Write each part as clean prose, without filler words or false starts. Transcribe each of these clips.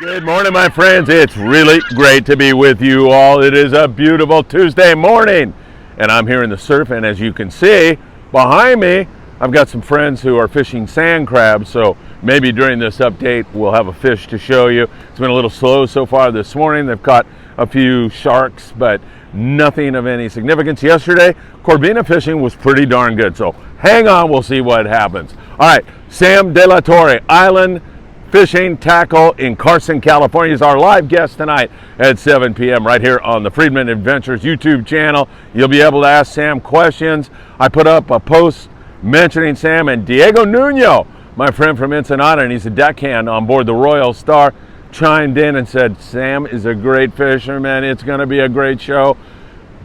Good morning, my friends. It's really great to be with you all. It is a beautiful Tuesday morning, and I'm here in the surf, and as you can see behind me, I've got some friends who are fishing sand crabs, so maybe during this update we'll have a fish to show you. It's been a little slow so far this morning. They've caught a few sharks, but nothing of any significance. Yesterday, Corbina fishing was pretty darn good, so hang on, we'll see what happens. All right, Sam De La Torre, Island Fishing Tackle in Carson, California, is our live guest tonight at 7 p.m. right here on the Friedman Adventures YouTube channel. You'll be able to ask Sam questions. I put up a post mentioning Sam, and Diego Nuno, my friend from Ensenada, and he's a deckhand on board the Royal Star, chimed in and said, Sam is a great fisherman. It's going to be a great show.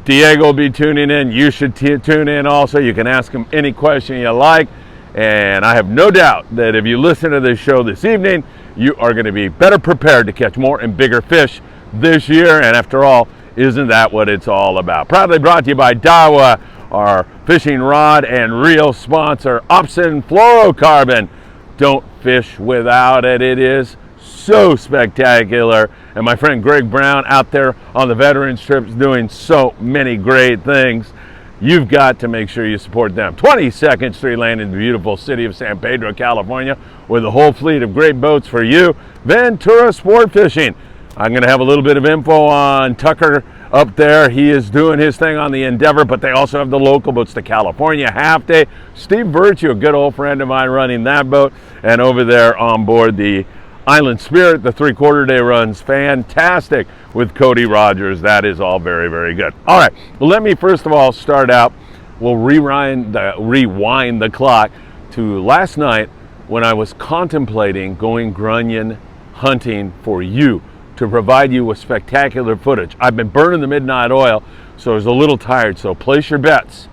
Diego will be tuning in. You should tune in also. You can ask him any question you like. And I have no doubt that if you listen to this show this evening, you are going to be better prepared to catch more and bigger fish this year. And after all, isn't that what it's all about? Proudly brought to you by Dawa, our fishing rod and reel sponsor, Opsin Fluorocarbon. Don't fish without it. It is so spectacular. And my friend Greg Brown out there on the veterans trips doing so many great things. You've got to make sure you support them. 22nd Street Land in the beautiful city of San Pedro, California, with a whole fleet of great boats for you. Ventura Sport Fishing. I'm going to have a little bit of info on Tucker up there. He is doing his thing on the Endeavor, but they also have the local boats, the California Half Day. Steve Virtue, a good old friend of mine, running that boat. And over there on board the Island Spirit, the 3/4 day runs fantastic with Cody Rogers. That is all very, very good. All right, well, let me first of all start out. We'll rewind the clock to last night when I was contemplating going grunion hunting for you to provide you with spectacular footage. I've been burning the midnight oil, so I was a little tired, so place your bets.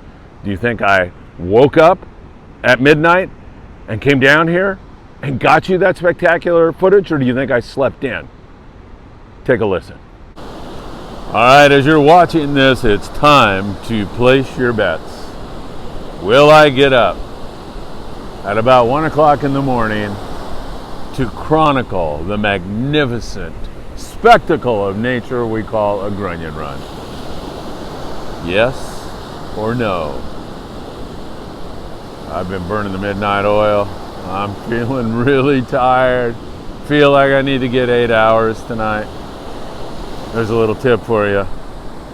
Do you think I woke up at midnight and came down here and got you that spectacular footage, or do you think I slept in? Take a listen. All right, as you're watching this, it's time to place your bets. Will I get up at about 1 o'clock in the morning to chronicle the magnificent spectacle of nature we call a grunion run? Yes or no? I've been burning the midnight oil. I'm feeling really tired. Feel like I need to get 8 hours tonight. There's a little tip for you.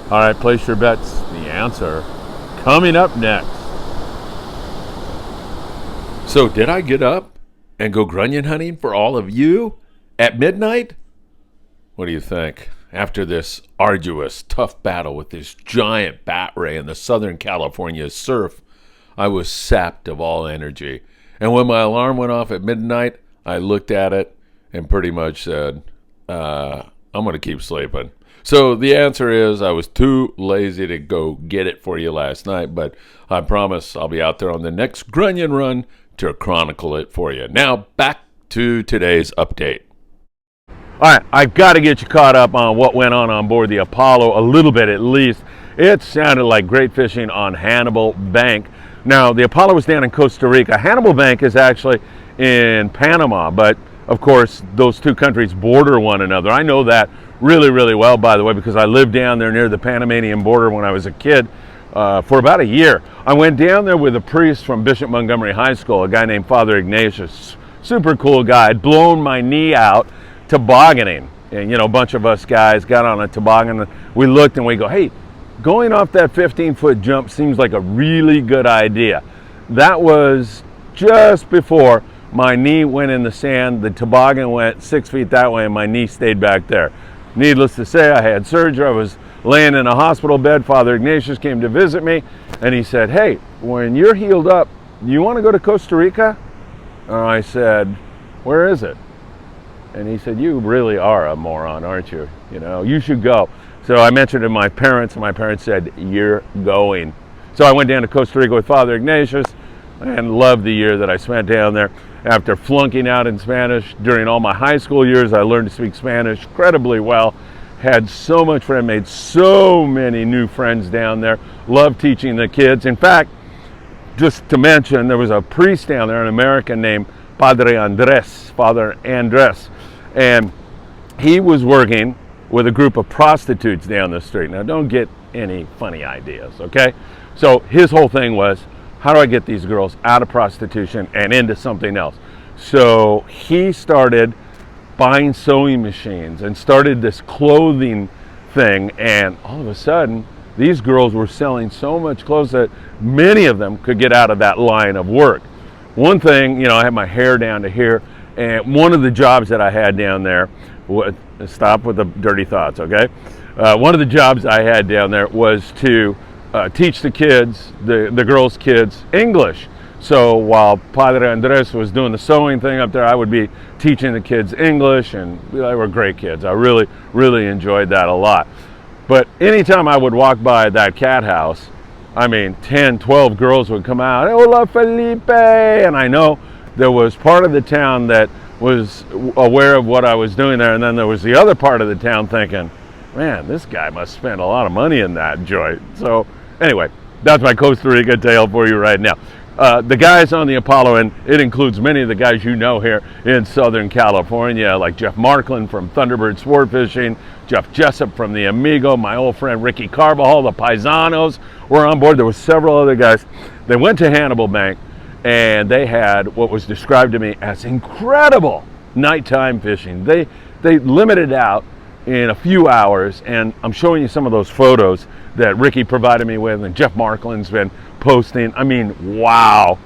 All right, place your bets. The answer coming up next. So did I get up and go grunion hunting for all of you at midnight? What do you think? After this arduous, tough battle with this giant bat ray in the Southern California surf, I was sapped of all energy. And when my alarm went off at midnight, I looked at it and pretty much said, I'm going to keep sleeping. So the answer is I was too lazy to go get it for you last night, but I promise I'll be out there on the next grunion run to chronicle it for you. Now, back to today's update. All right, I've got to get you caught up on what went on board the Apollo, a little bit at least. It sounded like great fishing on Hannibal Bank. Now, the Apollo was down in Costa Rica. Hannibal Bank is actually in Panama, but of course, those two countries border one another. I know that really, really well, by the way, because I lived down there near the Panamanian border when I was a kid for about a year. I went down there with a priest from Bishop Montgomery High School, a guy named Father Ignatius. Super cool guy. I'd blown my knee out tobogganing. And, you know, a bunch of us guys got on a toboggan. We looked and we go, hey, going off that 15-foot jump seems like a really good idea. That was just before my knee went in the sand. The toboggan went 6 feet that way and my knee stayed back there. Needless to say, I had surgery. I was laying in a hospital bed. Father Ignatius came to visit me and he said, hey, when you're healed up, you want to go to Costa Rica? And I said, where is it? And he said, you really are a moron, aren't you? You know, you should go. So I mentioned it to my parents, and my parents said, you're going. So I went down to Costa Rica with Father Ignatius and loved the year that I spent down there. After flunking out in Spanish during all my high school years, I learned to speak Spanish incredibly well. Had so much fun, made so many new friends down there. Loved teaching the kids. In fact, just to mention, there was a priest down there, an American named Father Andres. And he was working with a group of prostitutes down the street. Now, don't get any funny ideas, okay? So his whole thing was, how do I get these girls out of prostitution and into something else? So he started buying sewing machines and started this clothing thing, and all of a sudden, these girls were selling so much clothes that many of them could get out of that line of work. One thing, I had my hair down to here, and one of the jobs that I had down there, stop with the dirty thoughts, okay? One of the jobs I had down there was to teach the kids, the girls' kids, English. So while Padre Andres was doing the sewing thing up there, I would be teaching the kids English, and they were great kids. I really, really enjoyed that a lot. But anytime I would walk by that cat house, 10, 12 girls would come out, "Hola, Felipe!" And I know there was part of the town that was aware of what I was doing there, and then there was the other part of the town thinking, man, this guy must spend a lot of money in that joint. So anyway, that's my Costa Rica tale for you right now. The guys on the Apollo, and it includes many of the guys you know here in Southern California, like Jeff Markland from Thunderbird Sport Fishing, Jeff Jessup from the Amigo, my old friend Ricky Carbajal, the Paisanos were on board. There were several other guys. They went to Hannibal Bank, and they had what was described to me as incredible nighttime fishing. They limited out in a few hours, and I'm showing you some of those photos that Ricky provided me with, and Jeff Markland's been posting. Wow.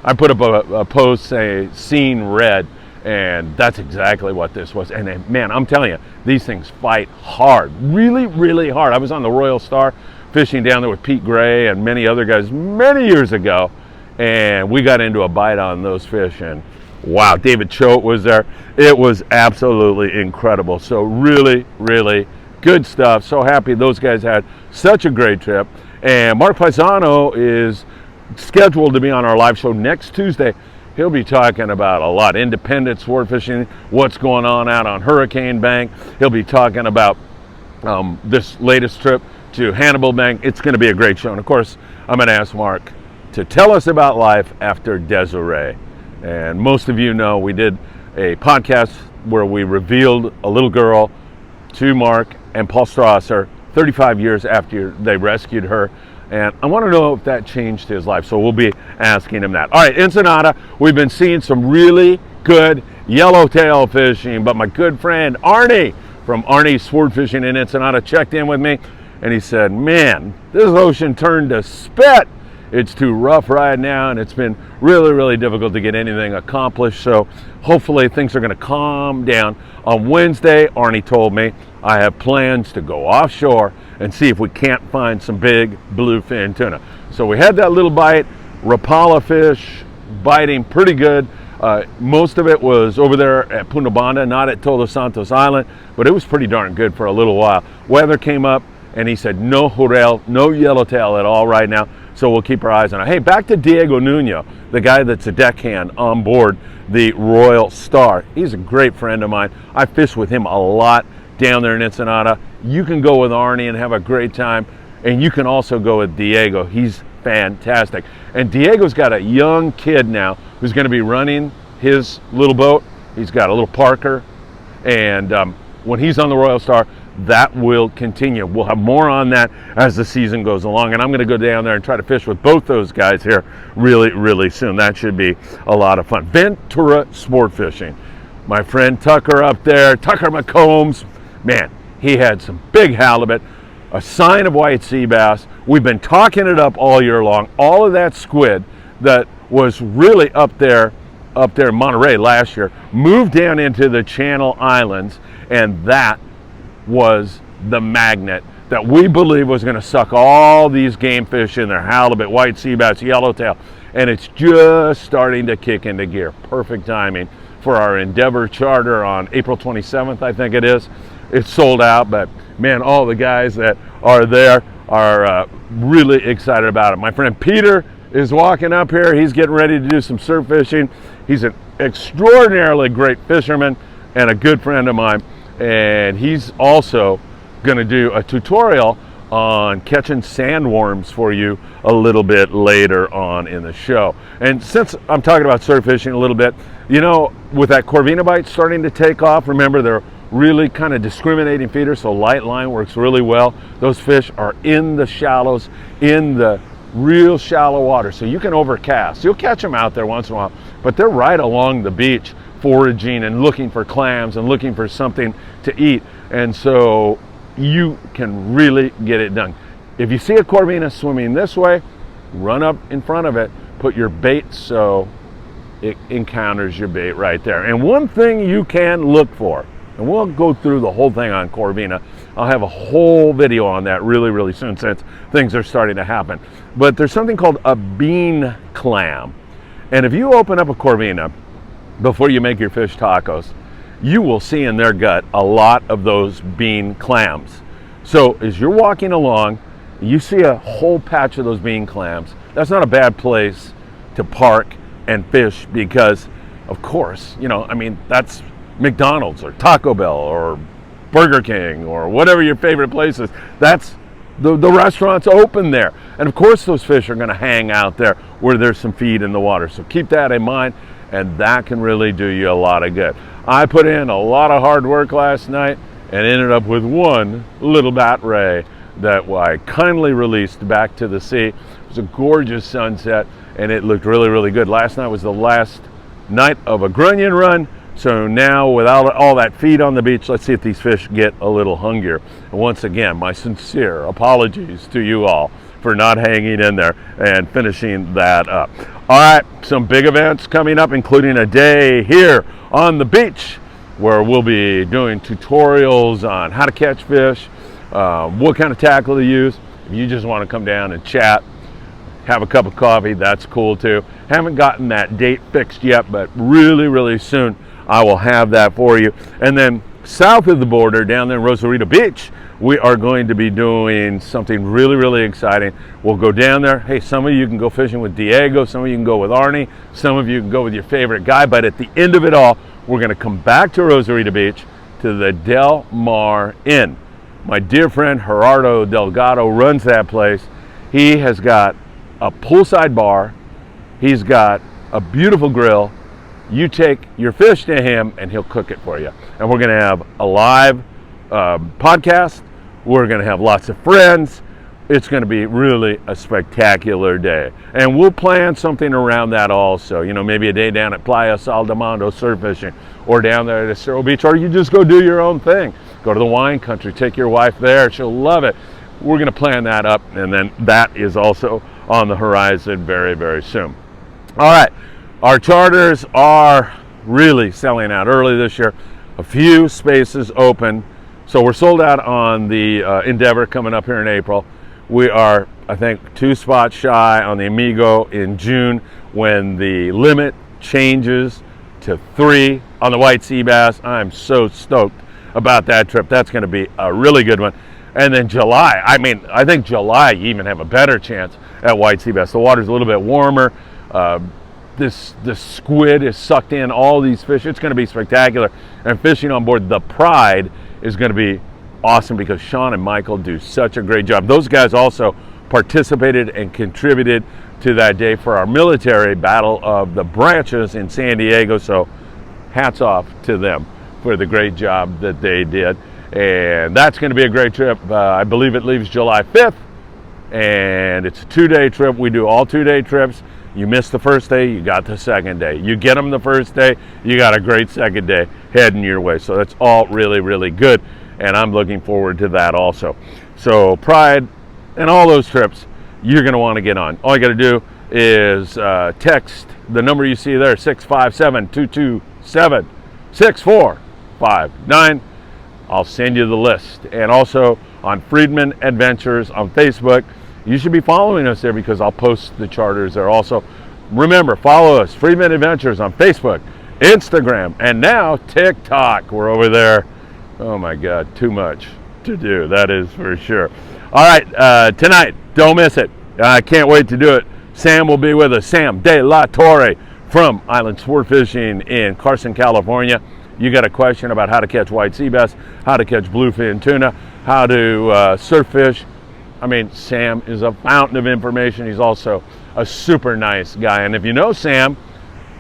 I put up a post saying "Scene Red," and that's exactly what this was. And man, I'm telling you, these things fight hard, really, really hard. I was on the Royal Star fishing down there with Pete Gray and many other guys many years ago, and we got into a bite on those fish, and wow, David Choate was there. It was absolutely incredible. So really, really good stuff. So happy those guys had such a great trip. And Mark Paisano is scheduled to be on our live show next Tuesday. He'll be talking about a lot, independent sport fishing, what's going on out on Hurricane Bank. He'll be talking about this latest trip to Hannibal Bank. It's going to be a great show. And of course, I'm going to ask Mark to tell us about life after Desiree. And most of you know we did a podcast where we revealed a little girl to Mark and Paul Strasser 35 years after they rescued her. And I want to know if that changed his life. So we'll be asking him that. All right, Ensenada, we've been seeing some really good yellowtail fishing. But my good friend Arnie from Arnie's Sport Fishing in Ensenada checked in with me. And he said, man, this ocean turned to spit. It's too rough right now, and it's been really, really difficult to get anything accomplished. So hopefully things are going to calm down. On Wednesday, Arnie told me, I have plans to go offshore and see if we can't find some big bluefin tuna. So we had that little bite, Rapala fish, biting pretty good. Most of it was over there at Punta Banda, not at Todos Santos Island, but it was pretty darn good for a little while. Weather came up, and he said no jurel, no yellowtail at all right now. So we'll keep our eyes on it. Hey, back to Diego Nuno, the guy that's a deckhand on board the Royal Star. He's a great friend of mine. I fish with him a lot down there in Ensenada. You can go with Arnie and have a great time, and you can also go with Diego. He's fantastic. And Diego's got a young kid now who's going to be running his little boat. He's got a little Parker, and when he's on the Royal Star, that will continue. We'll have more on that as the season goes along, and I'm going to go down there and try to fish with both those guys here really, really soon. That should be a lot of fun. Ventura Sport Fishing. My friend Tucker up there, Tucker McCombs, man, he had some big halibut, a sign of white sea bass. We've been talking it up all year long. All of that squid that was really up there in Monterey last year moved down into the Channel Islands, and that was the magnet that we believe was going to suck all these game fish in there, halibut, white sea bass, yellowtail, and it's just starting to kick into gear. Perfect timing for our Endeavor charter on April 27th, I think it is. It's sold out, but man, all the guys that are there are really excited about it. My friend Peter is walking up here. He's getting ready to do some surf fishing. He's an extraordinarily great fisherman and a good friend of mine. And he's also going to do a tutorial on catching sandworms for you a little bit later on in the show. And since I'm talking about surf fishing a little bit, with that Corbina bite starting to take off, remember there really kind of discriminating feeder, so light line works really well. Those fish are in the shallows, in the real shallow water, so you can overcast. You'll catch them out there once in a while, but they're right along the beach foraging and looking for clams and looking for something to eat, and so you can really get it done. If you see a Corbina swimming this way, run up in front of it, put your bait so it encounters your bait right there. And one thing you can look for, and we'll go through the whole thing on Corbina. I'll have a whole video on that really soon, since things are starting to happen. But there's something called a bean clam. And if you open up a Corbina before you make your fish tacos, you will see in their gut a lot of those bean clams. So as you're walking along, you see a whole patch of those bean clams. That's not a bad place to park and fish, because of course, you know, I mean, that's McDonald's or Taco Bell or Burger King or whatever your favorite place is. That's the restaurant's open there, and of course those fish are going to hang out there where there's some feed in the water. So keep that in mind, and that can really do you a lot of good. I put in a lot of hard work last night and ended up with one little bat ray that I kindly released back to the sea. It was a gorgeous sunset and it looked really good. Last night was the last night of a grunion run, so now without all that feed on the beach, let's see if these fish get a little hungrier. And once again, my sincere apologies to you all for not hanging in there and finishing that up. All right, some big events coming up, including a day here on the beach where we'll be doing tutorials on how to catch fish, what kind of tackle to use. If you just want to come down and chat, have a cup of coffee, that's cool too. Haven't gotten that date fixed yet, but really soon I will have that for you. And then south of the border, down there in Rosarito Beach, we are going to be doing something really exciting. We'll go down there. Hey, some of you can go fishing with Diego, some of you can go with Arnie, some of you can go with your favorite guy, but at the end of it all, we're going to come back to Rosarito Beach to the Del Mar Inn. My dear friend Gerardo Delgado runs that place. He has got a poolside bar, he's got a beautiful grill. You take your fish to him and he'll cook it for you. And we're going to have a live podcast. We're going to have lots of friends. It's going to be really a spectacular day. And we'll plan something around that also. You know, maybe a day down at Playa Saldamando surf fishing, or down there at Cerro Beach, or you just go do your own thing. Go to the wine country, take your wife there. She'll love it. We're going to plan that up, and then that is also on the horizon very soon. All right, our charters are really selling out early this year. A few spaces open, so we're sold out on the Endeavor coming up here in April. We are, I think, 2 spots shy on the Amigo in June, when the limit changes to 3 on the white sea bass. I'm so stoked about that trip. That's going to be a really good one. And then July, I mean, I think July you even have a better chance at white sea bass. The water's a little bit warmer. This squid is sucked in all these fish. It's going to be spectacular. And fishing on board the Pride is going to be awesome, because Sean and Michael do such a great job. Those guys also participated and contributed to that day for our military Battle of the Branches in San Diego. So hats off to them for the great job that they did. And that's going to be a great trip. I believe it leaves July 5th, and it's a 2-day trip. We do all 2-day trips. You miss the first day, you got the second day. You get them the first day, you got a great second day heading your way. So that's all really good, and I'm looking forward to that also. So Pride and all those trips, you're going to want to get on. All you got to do is text the number you see there, 657-227-6459. I'll send you the list. And also on Friedman Adventures on Facebook. You should be following us there, because I'll post the charters there also. Remember, follow us, Friedman Adventures, on Facebook, Instagram, and now TikTok. We're over there. Oh my God, too much to do, that is for sure. All right, tonight, don't miss it. I can't wait to do it. Sam will be with us, Sam De La Torre from Island Sport Fishing in Carson, California. You got a question about how to catch white sea bass, how to catch bluefin tuna, how to surf fish. I mean, Sam is a fountain of information. He's also a super nice guy. And if you know Sam,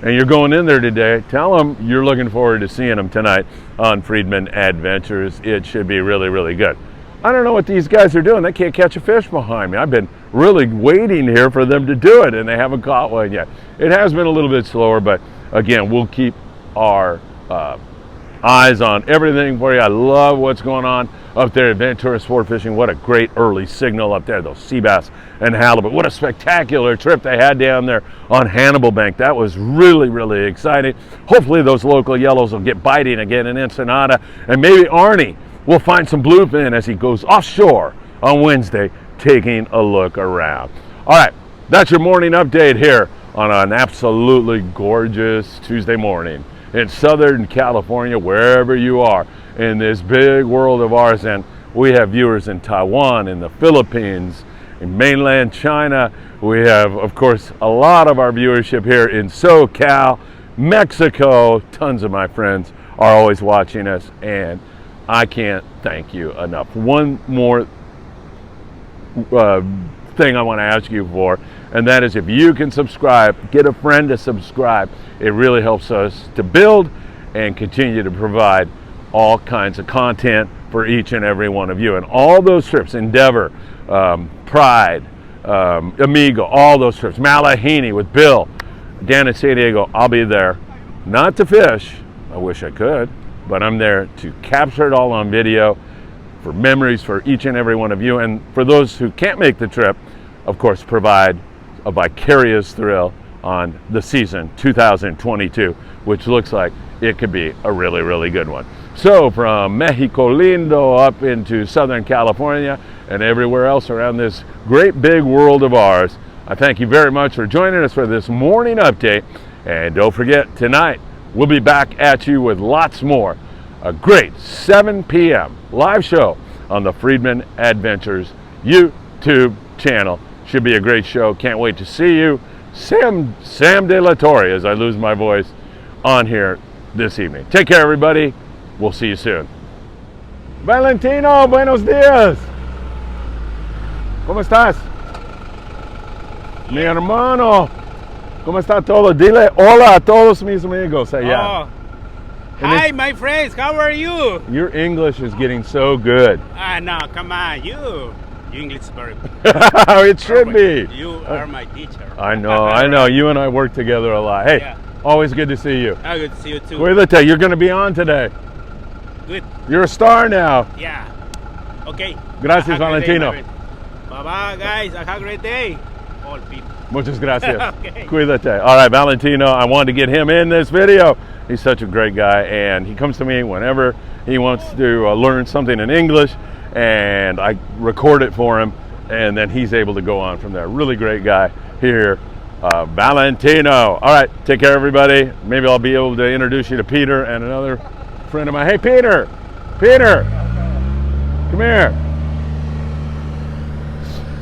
and you're going in there today, tell them you're looking forward to seeing them tonight on Friedman Adventures. It should be really, really good. I don't know what these guys are doing. They can't catch a fish behind me. I've been really waiting here for them to do it, and they haven't caught one yet. It has been a little bit slower, but again, we'll keep our eyes on everything for you. I love what's going on up there at Ventura Sport Fishing. What a great early signal up there, those sea bass and halibut. What a spectacular trip they had down there on Hannibal Bank. That was really, really exciting. Hopefully those local yellows will get biting again in Ensenada, and maybe Arnie will find some bluefin as he goes offshore on Wednesday, taking a look around. All right, that's your morning update here on an absolutely gorgeous Tuesday morning in Southern California, wherever you are in this big world of ours. And we have viewers in Taiwan, in the Philippines, in mainland China. We have, of course, a lot of our viewership here in SoCal, Mexico. Tons of my friends are always watching us, and I can't thank you enough. One more thing I want to ask you for, and that is if you can subscribe, get a friend to subscribe. It really helps us to build and continue to provide all kinds of content for each and every one of you. And all those trips, Endeavor, Pride, Amigo, all those trips, Malahini with Bill, down in San Diego, I'll be there. Not to fish, I wish I could, but I'm there to capture it all on video for memories for each and every one of you. And for those who can't make the trip, of course, provide a vicarious thrill on the season 2022, which looks like it could be a really, really good one. So from Mexico Lindo up into Southern California and everywhere else around this great big world of ours, I thank you very much for joining us for this morning update. And don't forget, tonight we'll be back at you with lots more. A great 7 p.m. live show on the Friedman Adventures YouTube channel. Should be a great show. Can't wait to see you. Sam De La Torre, as I lose my voice, on here this evening. Take care, everybody. We'll see you soon. Valentino, buenos días. ¿Cómo estás? Mi hermano. ¿Cómo está todo? Dile hola a todos mis amigos allá. Oh. Hi, my friends. How are you? Your English is getting so good. No, come on. You English is very good. It should be. You are my teacher. I know, I know. You and I work together a lot. Hey, Yeah. always good to see you. Oh, good to see you too. Cuídate, you're going to be on today. Good. You're a star now. Yeah. Okay. Gracias, Valentino. Bye-bye, guys. Have a great day. All people. Muchas gracias. Okay. Cuídate. All right, Valentino, I wanted to get him in this video. He's such a great guy, and he comes to me whenever he wants to learn something in English, and I record it for him, and then he's able to go on from there. Really great guy here, Valentino. All right, take care, everybody. Maybe I'll be able to introduce you to Peter and another friend of mine. Hey, Peter. Peter, come here.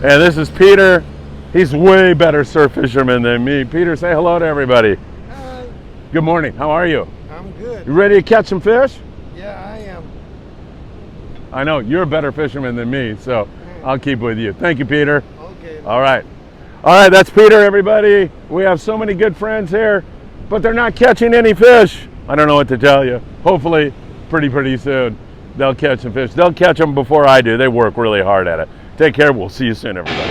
And this is Peter. He's way better surf fisherman than me. Peter, say hello to everybody. Hi, Good morning. How are you? I'm good. You ready to catch some fish? Yeah, I am. I know you're a better fisherman than me, so I'll keep with you. Thank you, Peter. Okay. All right. All right, that's Peter, everybody. We have so many good friends here, but they're not catching any fish. I don't know what to tell you. Hopefully, pretty soon, they'll catch some fish. They'll catch them before I do. They work really hard at it. Take care. We'll see you soon, everybody.